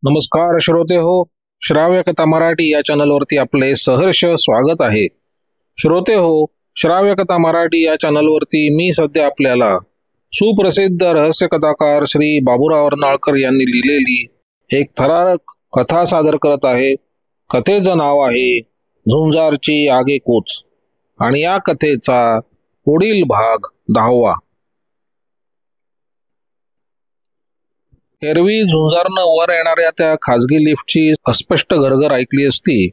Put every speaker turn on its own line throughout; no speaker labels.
नमस्कार श्रोते हो, श्राव्य कथा मराठी या चॅनलवरती आपले सहर्ष स्वागत आहे. श्रोते हो, श्राव्य कथा मराठी या चॅनलवरती मी सध्या आपल्याला सुप्रसिद्ध रहस्य कथाकार श्री बाबूराव अर्नाळकर यांनी लिहिलेली एक थरारक कथा सादर करत आहे. कथेचं नाव आहे झुंजारची आगेकूच आणि या कथेचा पुढील भाग 10वा. एरवी झुंजारनं वर येणाऱ्या त्या खाजगी लिफ्टची अस्पष्ट गरगर ऐकली असती,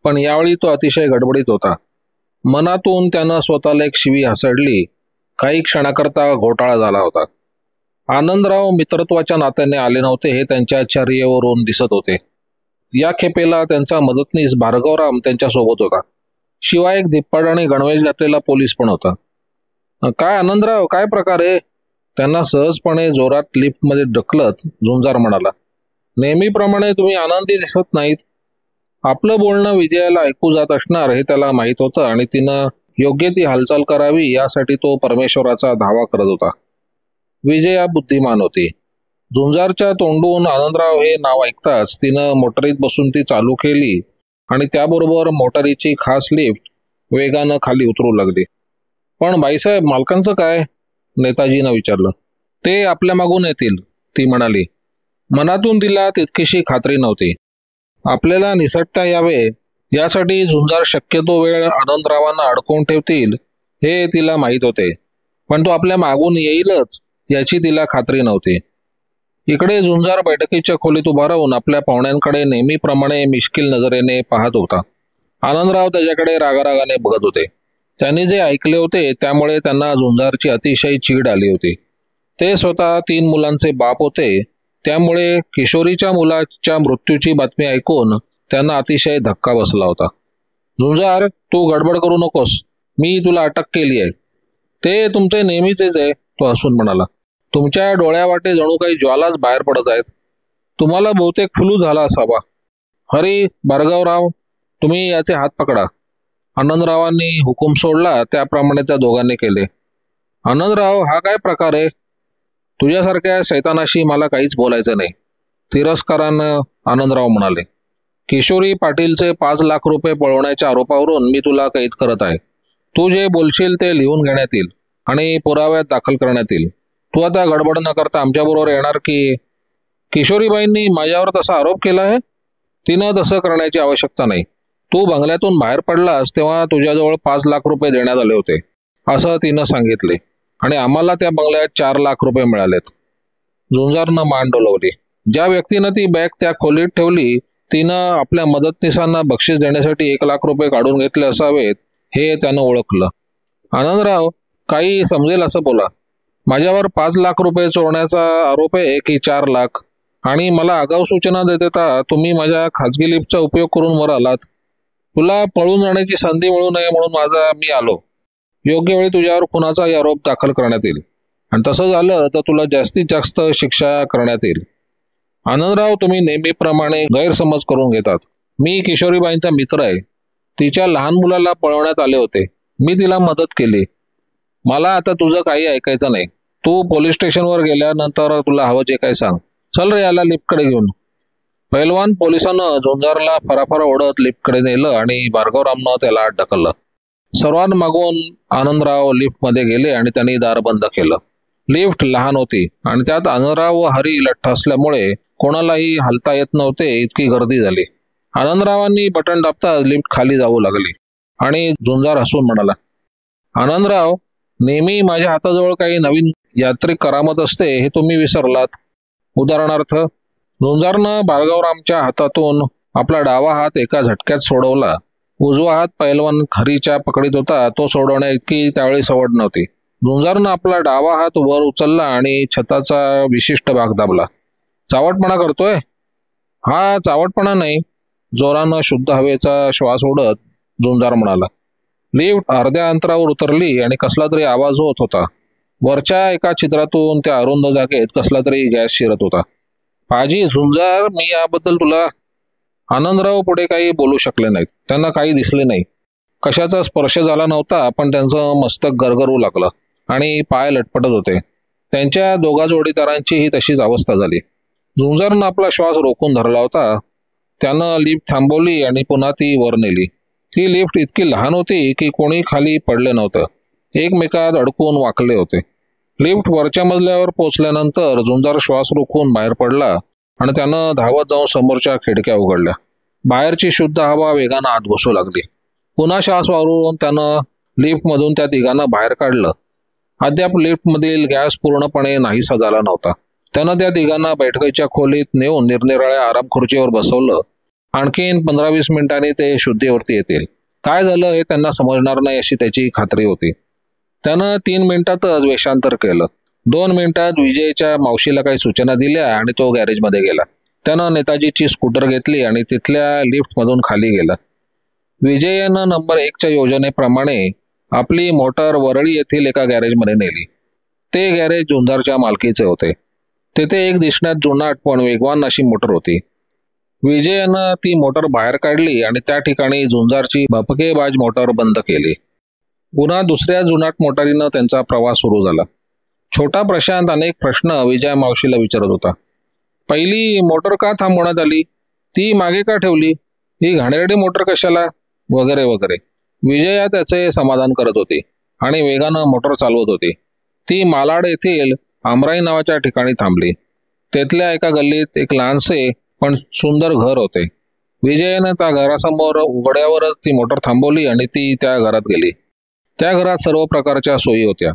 पण यावेळी तो अतिशय गडबडीत होता. मनातून त्यानं स्वतःला एक शिवी हसडली. काही क्षणाकरता घोटाळा झाला होता. आनंदराव मित्रत्वाच्या नात्याने आले नव्हते हे त्यांच्या चर्येवरून दिसत होते. या खेपेला त्यांचा मदतनीस भार्गवराम त्यांच्यासोबत होता. शिवाय एक धिप्पाड आणि गणवेश घातलेला पोलीस पण होता. काय आनंदराव, काय प्रकार आहे? त्यांना सहजपणे जोरात लिफ्टमध्ये ढकलत झुंजार म्हणाला. नेहमीप्रमाणे तुम्ही आनंदी दिसत नाहीत. आपलं बोलणं विजयाला ऐकू जात असणार हे त्याला माहीत होतं आणि तिनं योग्य ती हालचाल करावी यासाठी तो परमेश्वराचा धावा करत होता. विजया बुद्धिमान होती. झुंजारच्या तोंडून आनंदराव हे नाव ऐकताच तिनं मोटारीत बसून ती चालू केली आणि त्याबरोबर मोटारीची खास लिफ्ट वेगानं खाली उतरू लागली. पण बाईसाहेब, मालकांचं काय? नेताजीनं विचारलं. ते आपल्या मागून येतील, ती म्हणाली. मनातून तिला तितकीशी खात्री नव्हती. आपल्याला निसटता यावे यासाठी झुंजार शक्यतो वेळ आनंदरावांना अडकवून ठेवतील हे तिला माहीत होते, पण तो आपल्या मागून येईलच याची तिला खात्री नव्हती. इकडे झुंजार बैठकीच्या खोलीत उभा राहून आपल्या पाहुण्यांकडे नेहमीप्रमाणे मिश्किल नजरेने पाहत होता. आनंदराव त्याच्याकडे रागारागाने बघत होते. त्यांनी जे ऐकले होते त्यामुळे त्यांना झुंजारची अतिशय चीड आली होती. ते स्वतः 3 मुलांचे बाप होते, त्यामुळे किशोरीच्या मुलाच्या मृत्यूची बातमी ऐकून त्यांना अतिशय धक्का बसला होता. झुंजार, तू गडबड करू नकोस, मी तुला अटक केली आहे. ते तुमचे नेहमीचेच आहे, तो हसून म्हणाला. तुमच्या डोळ्यावाटे जणू काही ज्वालाच बाहेर पडत आहेत. तुम्हाला बहुतेक फ्लू झाला असावा. हरी, भार्गवराव, तुम्ही याचे हात पकडा. आनंदरावांनी हुकूम सोडला त्याप्रमाणे त्या दोघांनी केले. आनंदराव, हा काय प्रकार आहे? तुझ्यासारख्या सैतानाशी मला काहीच बोलायचं नाही, तिरस्कारानं आनंदराव म्हणाले. किशोरी पाटीलचे 5 लाख रुपये पळवण्याच्या आरोपावरून मी तुला कैद करत आहे. तू जे बोलशील ते लिहून घेण्यात येईल आणि पुराव्यात दाखल करण्यात येईल. तू आता गडबड न करता आमच्याबरोबर येणार की? किशोरीबाईंनी माझ्यावर तसा आरोप केला आहे? तिनं तसं करण्याची आवश्यकता नाही. तू बंगल्यातून बाहेर पडलास तेव्हा तुझ्याजवळ 5 लाख रुपये देण्यात आले होते असं तिनं सांगितले आणि आम्हाला त्या बंगल्यात 4 लाख रुपये मिळालेत. झुंजारनं मान डोलवली. ज्या व्यक्तीनं ती बॅग त्या खोलीत ठेवली तिनं आपल्या मदतनीसांना बक्षीस देण्यासाठी 1 लाख रुपये काढून घेतले असावेत हे त्यानं ओळखलं. आनंदराव, काही समजेल असं बोला. माझ्यावर 5 लाख रुपये चोरण्याचा आरोप आहे की 4 लाख? आणि मला आगाऊ सूचना देता तुम्ही माझ्या खाजगी लिफ्टचा उपयोग करून वर आलात. तुला पळून जाण्याची संधी मिळू नये म्हणून मी आलो. योग्य वेळी तुझ्यावर खुनाचाही आरोप दाखल करण्यात येईल आणि तसं झालं तर तुला जास्तीत जास्त शिक्षा करण्यात येईल. आनंदराव, तुम्ही नेहमीप्रमाणे गैरसमज करून घेतात. मी किशोरीबाईंचा मित्र आहे. तिच्या लहान मुलाला पळवण्यात आले होते. मी तिला मदत केली. मला आता तुझं काही ऐकायचं नाही. तू पोलीस स्टेशनवर गेल्यानंतर तुला हवं जे काय सांग. चल रे, याला लिफ्टकडे घेऊन. पैलवान पोलिसानं झुंजारला फराफरा ओढत लिफ्टकडे नेलं आणि भार्गवरामनं त्याला आत ढकललं. सर्वांमागून आनंदराव लिफ्टमध्ये गेले आणि त्यांनी दार बंद केलं. लिफ्ट लहान होती आणि त्यात आनंदराव व हरी लठ्ठ असल्यामुळे कोणालाही हलता येत नव्हते इतकी गर्दी झाली. आनंदरावांनी बटन दाबताच लिफ्ट खाली जाऊ लागली आणि झुंजार हसून म्हणाला. आनंदराव, नेहमी माझ्या हाताजवळ काही नवीन यात्रिक करामत असते हे तुम्ही विसरलात. उदाहरणार्थ, झुंजारनं भार्गवरामच्या हातातून आपला डावा हात एका झटक्यात सोडवला. उजवा हात पैलवान हरीच्या पकडीत होता तो सोडवण्या इतकी त्यावेळी सवड नव्हती. झुंजारनं आपला डावा हात वर उचलला आणि छताचा विशिष्ट भाग दाबला. चावटपणा करतोय? हा चावटपणा नाही, जोरानं शुद्ध हवेचा श्वास ओढत झुंजार म्हणाला. लिफ्ट अर्ध्या अंतरावर उतरली आणि कसला तरी आवाज होत होता. वरच्या एका छिद्रातून त्या अरुंद जागेत कसला तरी गॅस शिरत होता. पाजी, झुंजार, मी याबद्दल तुला... आनंदराव पुढे काही बोलू शकले नाहीत. त्यांना काही दिसले नाही. कशाचा स्पर्श झाला नव्हता, पण त्यांचं मस्तक गरगरू लागलं आणि पाय लटपटत होते. त्यांच्या दोघा जोडीदारांची ही तशीच अवस्था झाली. झुंजारनं आपला श्वास रोखून धरला होता. त्यानं लिफ्ट थांबवली आणि पुन्हा ती वर नेली. ती लिफ्ट इतकी लहान होती की कोणी खाली पडले नव्हतं. एकमेकात अडकून वाकले होते. लिफ्ट वरच्या मजल्यावर पोचल्यानंतर झुंजार श्वास रोखून बाहेर पडला आणि त्यानं धावत जाऊन समोरच्या खिडक्या उघडल्या. बाहेरची शुद्ध हवा वेगानं आत घुसू लागली. पुन्हा श्वास वाढवून त्यानं लिफ्टमधून त्या तिघांना बाहेर काढलं. अद्याप लिफ्टमधील गॅस पूर्णपणे नाहीसा झाला नव्हता. त्यानं त्या तिघांना बैठकीच्या खोलीत नेऊन निरनिराळ्या आराम खुर्चीवर बसवलं. आणखीन 15-20 मिनिटांनी ते शुद्धीवरती येतील. काय झालं हे त्यांना समजणार नाही अशी त्याची खात्री होती. त्यानं 3 मिनिटातच वेषांतर केलं. 2 मिनिटात विजयच्या मावशीला काही सूचना दिल्या आणि तो गॅरेजमध्ये गेला. त्यानं नेताजीची स्कूटर घेतली आणि तिथल्या लिफ्टमधून खाली गेला. विजयनं नंबर 1च्या योजनेप्रमाणे आपली मोटर वरळी येथील एका गॅरेजमध्ये नेली. ते गॅरेज झुंजारच्या मालकीचे होते. तेथे एक दिसण्यात जुनाट पण वेगवान अशी मोटर होती. विजयनं ती मोटर बाहेर काढली आणि त्या ठिकाणी झुंजारची भपकेबाज मोटर बंद केली. पुन्हा दुसऱ्या जुनाट मोटारीनं त्यांचा प्रवास सुरू झाला. छोटा प्रशांत अनेक प्रश्न विजय मावशीला विचारत होता. पहिली मोटर का थांबवण्यात आली? ती मागे का ठेवली? ही घाणेरडी मोटर कशाला? वगैरे वगैरे. विजया त्याचे समाधान करत होती आणि वेगानं मोटर चालवत होती. ती मालाड येथील आमराई नावाच्या ठिकाणी थांबली. तेथल्या एका गल्लीत एक लहानसे पण सुंदर घर होते. विजयानं त्या घरासमोर उघड्यावरच ती मोटर थांबवली आणि ती त्या घरात गेली. त्या घरात सर्व प्रकारच्या सोयी होत्या.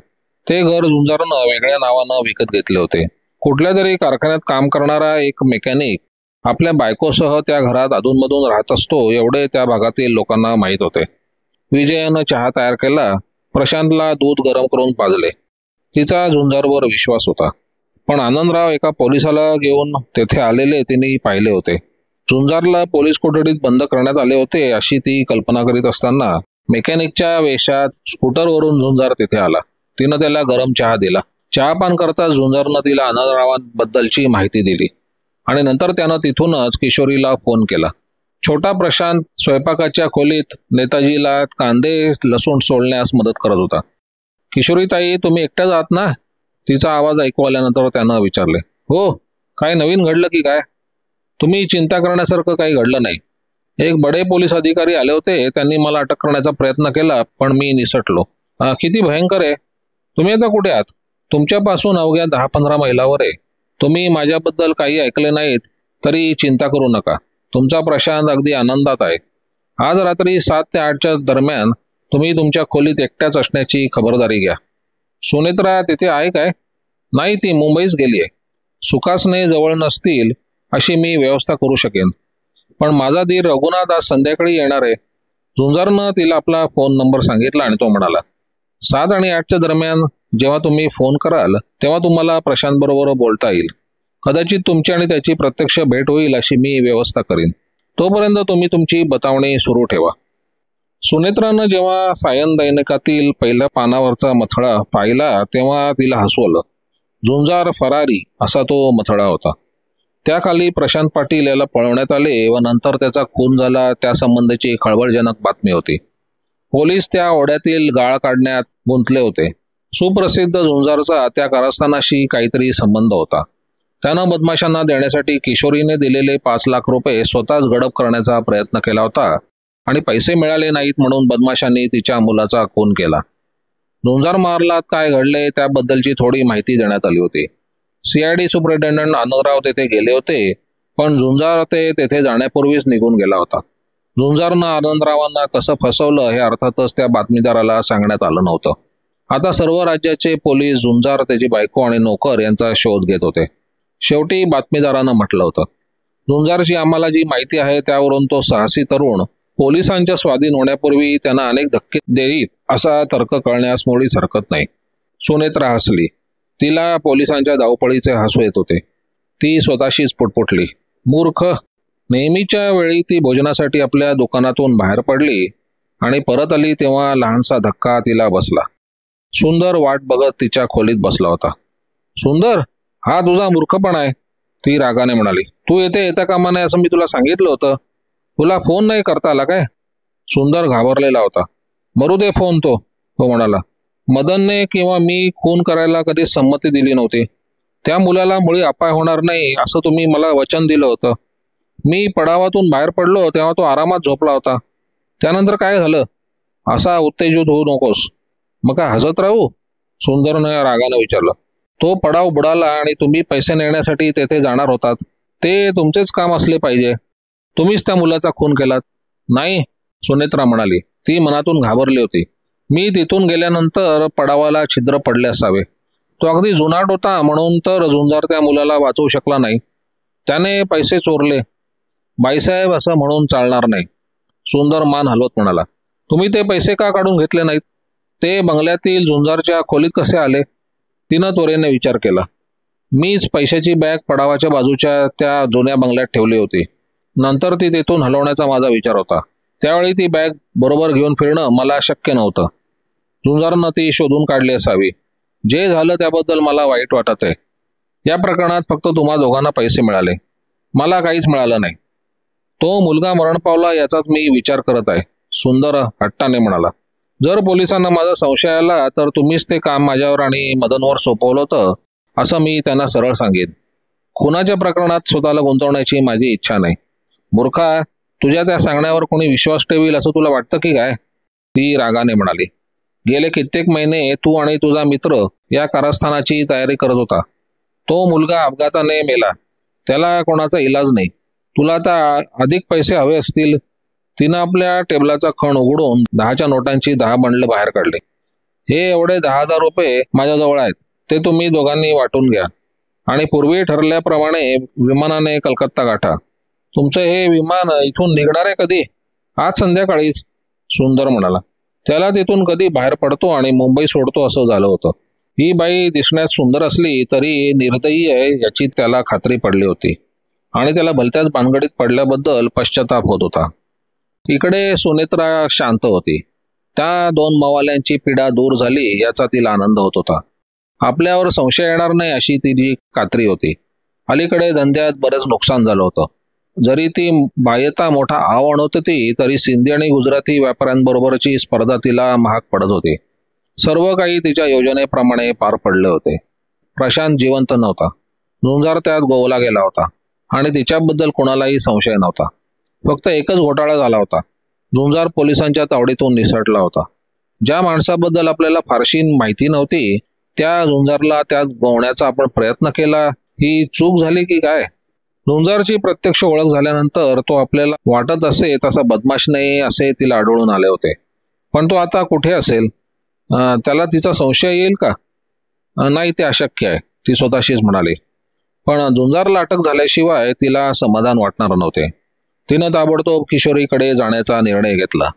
ते घर झुंजारनं वेगळ्या नावानं विकत घेतले होते. कुठल्या तरी कारखान्यात काम करणारा एक मेकॅनिक आपल्या बायकोसह त्या घरात अधूनमधून राहत असतो एवढे त्या भागातील लोकांना माहीत होते. विजयानं चहा तयार केला. प्रशांतला दूध गरम करून पाजले. तिचा झुंजारवर विश्वास होता. पण आनंदराव एका पोलिसाला घेऊन तेथे आलेले तिने पाहिले होते. झुंजारला पोलीस कोठडीत बंद करण्यात आले होते अशी ती कल्पना करीत असताना मेकॅनिकच्या वेशात स्कूटरवरून झुंजार तिथे आला. तिनं त्याला गरम चहा दिला. चहापान करता झुंजारनं तिला आनंदरावांबद्दलची माहिती दिली आणि नंतर त्यानं तिथूनच किशोरीला फोन केला. छोटा प्रशांत स्वयंपाकाच्या खोलीत नेताजीला कांदे लसूण सोलण्यास मदत करत होता. किशोरीताई, तुम्ही एकट्याच आहात ना? तिचा आवाज ऐकू आल्यानंतर त्यानं विचारले. हो. काय नवीन घडलं की काय? तुम्ही चिंता करण्यासारखं काही घडलं नाही. एक बडे पोलीस अधिकारी आले होते. त्यांनी मला अटक करण्याचा प्रयत्न केला पण मी निसटलो. किती भयंकर आहे. तुम्ही आता कुठे आहात? तुमच्यापासून अवघ्या 10-15 मैलावर आहे. तुम्ही माझ्याबद्दल काही ऐकले नाहीत तरी चिंता करू नका. तुमचा प्रशांत अगदी आनंदात आहे. आज रात्री 7 ते 8च्या दरम्यान तुम्ही तुमच्या खोलीत एकट्याच असण्याची खबरदारी घ्या. सुनेत्रा तिथे आहे काय? नाही, ती मुंबईस गेली आहे. सुखासने जवळ नसतील अशी मी व्यवस्था करू शकेन. पण माझा धीर रघुनाथ आज संध्याकाळी येणार आहे. झुंजारनं तिला आपला फोन नंबर सांगितला आणि तो म्हणाला, 7 आणि 8च्या दरम्यान जेव्हा तुम्ही फोन कराल तेव्हा तुम्हाला प्रशांत बरोबर बोलता येईल. कदाचित तुमची आणि त्याची प्रत्यक्ष भेट होईल अशी मी व्यवस्था करीन. तोपर्यंत तुम्ही तुमची बतावणी सुरू ठेवा. सुनेत्रानं जेव्हा सायन दैनिकातील पहिल्या पानावरचा मथळा पाहिला तेव्हा तिला हसू आलं. झुंजार फरारी असा तो मथळा होता. त्याखाली प्रशांत पाटील याला पळवण्यात आले व नंतर त्याचा खून झाला त्यासंबंधीची खळबळजनक बातमी होती. पोलीस त्या ओढ्यातील गाळ काढण्यात गुंतले होते. सुप्रसिद्ध झुंजारचा त्या कारस्थानाशी काहीतरी संबंध होता. त्यानं बदमाशांना देण्यासाठी किशोरीने दिलेले 5 लाख रुपये स्वतःच गडप करण्याचा प्रयत्न केला होता आणि पैसे मिळाले नाहीत म्हणून बदमाशांनी तिच्या मुलाचा खून केला. झुंजार मारलात काय घडले त्याबद्दलची थोडी माहिती देण्यात आली होती. CID सुपरिटेंडंट आनंदराव तेथे गेले होते पण झुंजार तेथे जाण्यापूर्वीच निघून गेला होता. झुंजारनं आनंदरावांना कसं फसवलं हे अर्थातच त्या बातमीदाराला सांगण्यात आलं नव्हतं. आता सर्व राज्याचे पोलीस झुंजार, त्याची बायको आणि नोकर यांचा शोध घेत होते. शेवटी बातमीदारानं म्हटलं होतं, झुंजारची आम्हाला जी माहिती आहे त्यावरून तो साहसी तरुण पोलिसांच्या स्वाधीन होण्यापूर्वी त्यांना अनेक धक्के देईल असा तर्क कळण्यास मुळीच हरकत नाही. सुनेत्रा हसली. तिला पोलिसांच्या धावपळीचे हसू येत होते. ती स्वतःशीच पुटपुटली, मूर्ख. नेहमीच्या वेळी ती भोजनासाठी आपल्या दुकानातून बाहेर पडली आणि परत आली तेव्हा लहानसा धक्का तिला बसला. सुंदर वाट बघत तिच्या खोलीत बसला होता. सुंदर, हा तुझा मूर्खपणा आहे, ती रागाने म्हणाली. तू येता कामा नये असं मी तुला सांगितलं होतं. तुला फोन नाही करता आला काय? सुंदर घाबरलेला होता. मरू दे फोन, तो म्हणाला. मदनने किंवा मी खून करायला कधी संमती दिली नव्हती. त्या मुलाला मुळी अपाय होणार नाही असं तुम्ही मला वचन दिलं होतं. मी पडावातून बाहेर पडलो तेव्हा तो आरामात झोपला होता. त्यानंतर काय झालं? असा उत्तेजित होऊ नकोस. मग काय हसत राहू? सुंदरनं रागानं विचारलं. तो पडाव बुडाला आणि तुम्ही पैसे नेण्यासाठी तेथे जाणार होतात. ते तुमचेच काम असले पाहिजे. तुम्हीच त्या मुलाचा खून केलात. नाही, सुनेत्रा म्हणाली. ती मनातून घाबरली होती. मी तिथून गेल्यानंतर पडावाला छिद्र पडले असावे. तो अगदी जुनाट होता म्हणून तर झुंजार त्या मुलाला वाचवू शकला नाही. त्याने पैसे चोरले. बाईसाहेब असं म्हणून चालणार नाही. सुंदर मान हलवत म्हणाला. तुम्ही ते पैसे का काढून घेतले नाहीत? ते बंगल्यातील झुंजारच्या खोलीत कसे आले? तिनं त्वरेने विचार केला. मीच पैशाची बॅग पडावाच्या बाजूच्या त्या जुन्या बंगल्यात ठेवली होती. नंतर ती तेथून हलवण्याचा माझा विचार होता. त्यावेळी ती बॅग बरोबर घेऊन फिरणं मला शक्य नव्हतं. झुंजारनं ती शोधून काढली असावी. जे झालं त्याबद्दल मला वाईट वाटत आहे. या प्रकरणात फक्त तुम्हा दोघांना पैसे मिळाले, मला काहीच मिळालं नाही. तो मुलगा मरण पावला याचाच मी विचार करत आहे, सुंदर हट्टाने म्हणाला. जर पोलिसांना माझा संशय आला तर तुम्हीच ते काम माझ्यावर आणि मदनवर सोपवलं होतं असं मी त्यांना सरळ सांगेन. खुनाच्या प्रकरणात स्वतःला गुंतवण्याची माझी इच्छा नाही. मूर्खा, तुझ्या त्या सांगण्यावर कोणी विश्वास ठेवील असं तुला वाटतं की काय? ती रागाने म्हणाली. गेले कित्येक महिने तू आणि तुझा मित्र या कारस्थानाची तयारी करत होता. तो मुलगा अपघाताने मेला. त्याला कोणाचा इलाज नाही. तुला आता अधिक पैसे हवे असतील. तिनं आपल्या टेबलाचा खण उघडून 10च्या नोटांची 10 बंडल बाहेर काढले. हे एवढे 10,000 रुपये माझ्याजवळ आहेत. ते तुम्ही दोघांनी वाटून घ्या आणि पूर्वी ठरल्याप्रमाणे विमानाने कलकत्ता गाठा. तुमचं हे विमान इथून निघणार आहे कधी? आज संध्याकाळीच, सुंदर म्हणाला. त्याला तिथून कधी बाहेर पडतो आणि मुंबई सोडतो असं झालं होतं. ही बाई दिसण्यास सुंदर असली तरी निर्दयी आहे याची त्याला खात्री पडली होती आणि त्याला भलत्याच भानगडीत पडल्याबद्दल पश्चाताप होत होता. इकडे सुनेत्रा शांत होती. त्या 2 मवाल्यांची पीडा दूर झाली याचा तिला आनंद होत होता. आपल्यावर संशय येणार नाही अशी तिची खात्री होती. अलीकडे धंद्यात बरेच नुकसान झालं होतं. जरी ती बाह्यता मोठा आव आणत होती तरी सिंधी आणि गुजराती व्यापाऱ्यांबरोबरची स्पर्धा तिला महाग पडत होती. सर्व काही तिच्या योजनेप्रमाणे पार पडले होते. प्रशांत जिवंत नव्हता. झुंजार त्यात गोवला गेला होता आणि तिच्याबद्दल कोणालाही संशय नव्हता. फक्त एकच घोटाळा झाला होता. झुंजार पोलिसांच्या तावडीतून निसटला होता. ज्या माणसाबद्दल आपल्याला फारशी माहिती नव्हती त्या झुंजारला त्यात गोवण्याचा आपण प्रयत्न केला. ही चूक झाली की काय? झुंजारची प्रत्यक्ष ओळख झाल्यानंतर तो आपल्याला वाटत असे तसा बदमाश नाही असे तिला आढळून आले होते. पण तो आता कुठे असेल? त्याला तिचा संशय येईल का? नाही, ते अशक्य आहे, ती स्वतःशीच म्हणाली. पण झुंजारला अटक झाल्याशिवाय तिला समाधान वाटणार नव्हते. तिनं ताबडतोब किशोरीकडे जाण्याचा निर्णय घेतला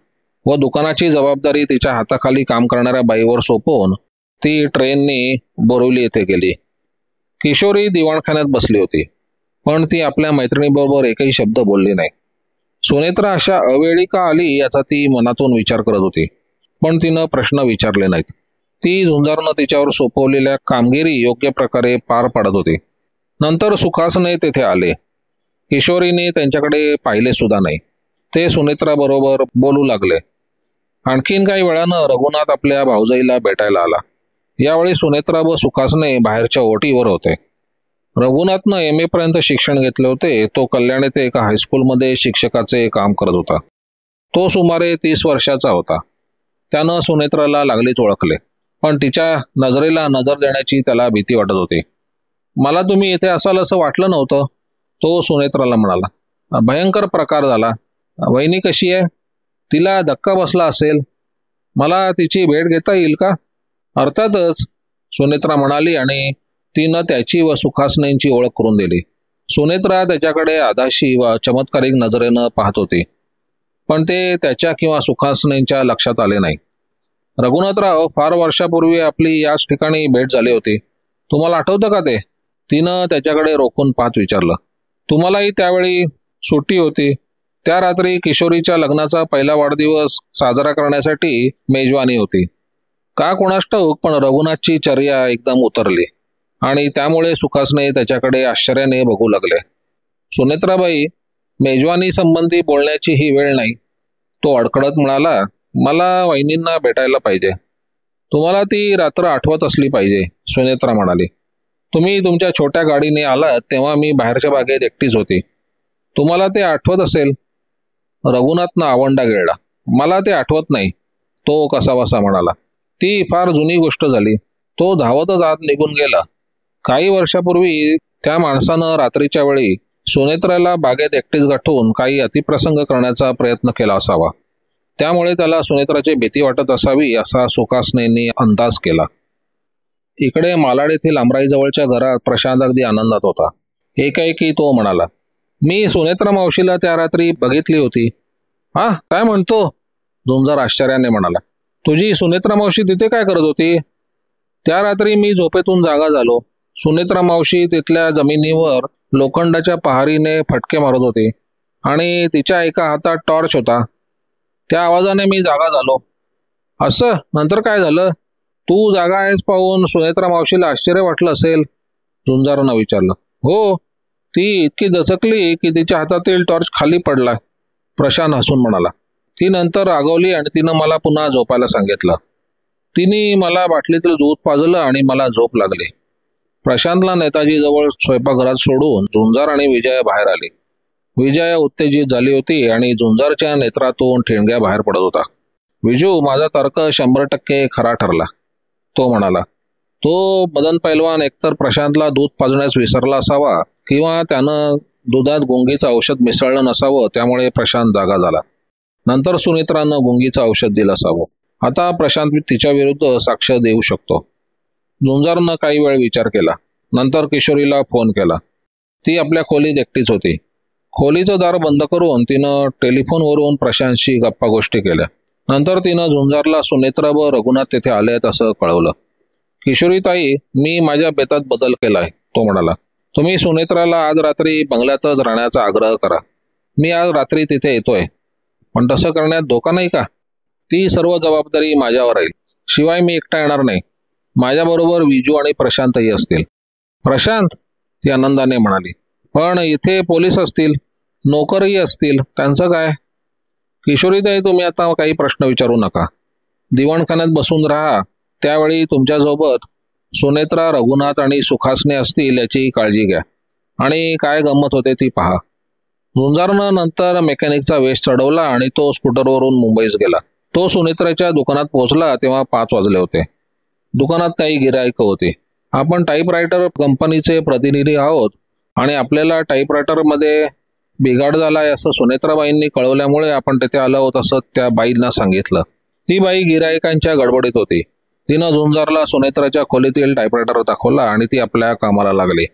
व दुकानाची जबाबदारी तिच्या हाताखाली काम करणाऱ्या बाईवर सोपवून ती ट्रेनने बोरिवली येथे गेली. किशोरी दिवाणखान्यात बसली होती, पण ती आपल्या मैत्रिणीबरोबर एकही शब्द बोलली नाही. सुनेत्रा अशा अवेळी का आली याचा ती मनातून विचार करत होती, पण तिनं प्रश्न विचारले नाहीत. ती झुंजारनं तिच्यावर सोपवलेल्या कामगिरी योग्य प्रकारे पार पाडत होती. नंतर सुखासने तेथे आले. किशोरीने त्यांच्याकडे पाहिले सुद्धा नाही. ते सुनेत्राबरोबर बोलू लागले. आणखीन काही वेळानं रघुनाथ आपल्या भाऊजाईला भेटायला आला. यावेळी सुनेत्रा व सुखासने बाहेरच्या ओटीवर होते. रघुनाथनं MA पर्यंत शिक्षण घेतले होते. तो कल्याण येथे एका हायस्कूलमध्ये शिक्षकाचे काम करत होता. तो सुमारे 30 वर्षाचा होता. त्यानं सुनेत्राला लागलीच ओळखले, पण तिच्या नजरेला नजर देण्याची त्याला भीती वाटत होती. मला तुम्ही इथे असाल असं वाटलं नव्हतं, तो सुनेत्राला म्हणाला. भयंकर प्रकार झाला. वहिनी कशी आहे? तिला धक्का बसला असेल. मला तिची भेट घेता येईल का? अर्थातच, सुनेत्रा म्हणाली आणि तिनं त्याची व सुखासनेंची ओळख करून दिली. सुनेत्रा त्याच्याकडे आदाशी व चमत्कारिक नजरेनं पाहत होती, पण ते त्याच्या किंवा सुखासनेंच्या लक्षात आले नाही. रघुनाथराव, फार वर्षापूर्वी आपली याच ठिकाणी भेट झाली होती. तुम्हाला आठवतं का ते? तिनं त्याच्याकडे रोखून पाहत विचारलं. तुम्हालाही त्यावेळी सुट्टी होती. त्या रात्री किशोरीच्या लग्नाचा पहिला वाढदिवस साजरा करण्यासाठी मेजवानी होती. का कोणास ठाऊक, पण रघुनाथची चर्या एकदम उतरली आणि त्यामुळे सुखासने त्याच्याकडे आश्चर्याने बघू लागले. सुनेत्राबाई, मेजवानी संबंधी बोलण्याची ही वेळ नाही, तो अडखडत म्हणाला. मला वहिनींना भेटायला पाहिजे. तुम्हाला ती रात्र आठवत असली पाहिजे, सुनेत्रा म्हणाली. तुम्ही तुमच्या छोट्या गाडीने आलात तेव्हा मी बाहेरच्या बागेत एकटीच होती. तुम्हाला ते आठवत असेल. रघुनाथनं आवंडा गिळला. मला ते आठवत नाही, तो कसाबसा म्हणाला. ती फार जुनी गोष्ट झाली. तो धावतच आत निघून गेला. काही वर्षापूर्वी त्या माणसानं रात्रीच्या वेळी सुनेत्राला बागेत एकटीच गाठून काही अतिप्रसंग करण्याचा प्रयत्न केला असावा. त्यामुळे त्याला सुनेत्राची भीती वाटत असावी असा सुखासनेंनी अंदाज केला. इकडे मालाड येथील आमराईजवळच्या घरात प्रशांत अगदी आनंदात होता. एकाएकी तो म्हणाला, मी सुनेत्रा मावशीला त्या रात्री बघितली होती. हा, काय म्हणतो? झुंजार आश्चर्याने म्हणाला. तुझी सुनेत्रा मावशी तिथे काय करत होती? त्या रात्री मी झोपेतून जागा झालो. सुनेत्रा मावशी तिथल्या जमिनीवर लोखंडाच्या पहारीने फटके मारत होती आणि तिच्या एका हातात टॉर्च होता. त्या आवाजाने मी जागा झालो. असं? नंतर काय झालं? तू जागा आहेस पाहून सुनेत्रा मावशीला आश्चर्य वाटलं असेल, झुंजारनं विचारलं. हो, ती इतकी दचकली की तिच्या हातातील टॉर्च खाली पडला, प्रशांत हसून म्हणाला. ती नंतर रागवली आणि तिनं मला पुन्हा झोपायला सांगितलं. तिने मला बाटलीतील दूध पाजलं आणि मला झोप लागली. प्रशांतला नेताजीजवळ स्वयंपाकघरात सोडून झुंजार आणि विजया बाहेर आली. विजया उत्तेजित झाली होती आणि झुंजारच्या नेत्रातून ठिणग्या बाहेर पडत होता. विजू, माझा तर्क 100% खरा ठरला, तो म्हणाला. तो मदन पैलवान एकतर प्रशांतला दूध पाजण्यास विसरला असावा किंवा त्यानं दुधात गुंगीचं औषध मिसळलं नसावं, त्यामुळे प्रशांत जागा झाला. नंतर सुनेत्रानं गुंगीचं औषध दिलं असावं. आता प्रशांत तिच्या विरुद्ध साक्ष देऊ शकतो. झुंजारनं काही वेळ विचार केला. नंतर किशोरीला फोन केला. ती आपल्या खोलीत एकटीच होती. खोलीचं दार बंद करून तिनं टेलिफोनवरून प्रशांतशी गप्पा गोष्टी केल्या. नंतर तिनं झुंजारला सुनेत्रा व रघुनाथ तेथे आलेत असं कळवलं. किशोरीताई, मी माझ्या बेतात बदल केलाय, तो म्हणाला. तुम्ही सुनेत्राला आज रात्री बंगल्यातच राहण्याचा आग्रह करा. मी आज रात्री तिथे येतोय. पण तसं करण्यात धोका नाही का? ती सर्व जबाबदारी माझ्यावर राहील. शिवाय मी एकटा येणार नाही. माझ्याबरोबर विजू आणि प्रशांतही असतील. प्रशांत? ती आनंदाने म्हणाली. पण इथे पोलीस असतील, नोकरही असतील, त्यांचं काय? किशोरीताई, तुम्ही आता काही प्रश्न विचारू नका. दिवाणखान्यात बसून राहा. त्यावेळी तुमच्यासोबत सुनेत्रा, रघुनाथ आणि सुखासने असतील याची काळजी घ्या. आणि काय गंमत होते ती पहा. झुंजारनं नंतर मेकॅनिकचा वेश चढवला आणि तो स्कूटरवरून मुंबईस गेला. तो सुनेत्राच्या दुकानात पोहोचला तेव्हा 5 वाजले होते. दुकानात काही गिराईकं होती. आपण टाईपरायटर कंपनीचे प्रतिनिधी आहोत आणि आपल्याला टाईपरायटरमध्ये बिघाड झालाय असं सुनेत्राबाईंनी कळवल्यामुळे आपण तेथे आलो आहोत असं त्या बाईंना सांगितलं. ती बाई गिराईकांच्या गडबडीत होती. तिनं झुंजारला सुनेत्राच्या खोलीतील टाईपरायटर दाखवला आणि ती आपल्या कामाला लागली.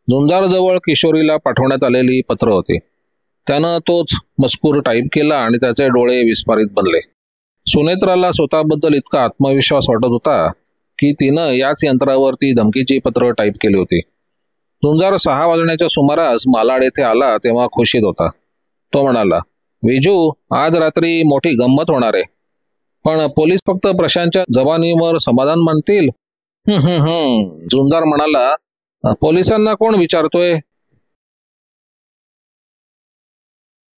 झुंजारजवळ किशोरीला पाठवण्यात आलेली पत्र होती. त्यानं तोच मजकूर टाईप केला आणि त्याचे डोळे विस्फारित बनले. सुनेत्राला स्वतःबद्दल इतका आत्मविश्वास वाटत होता की तिनं याच यंत्रावर ती धमकीची पत्र टाईप केली होती. झुंजार 6 वाजण्याच्या सुमारास मालाड येथे आला तेव्हा खुशीत होता. तो म्हणाला, विजू, आज रात्री मोठी गंमत होणार आहे. पण पोलीस फक्त प्रशांतच्या जबानीवर समाधान मानतील. झुंजार म्हणाला, पोलिसांना कोण विचारतोय?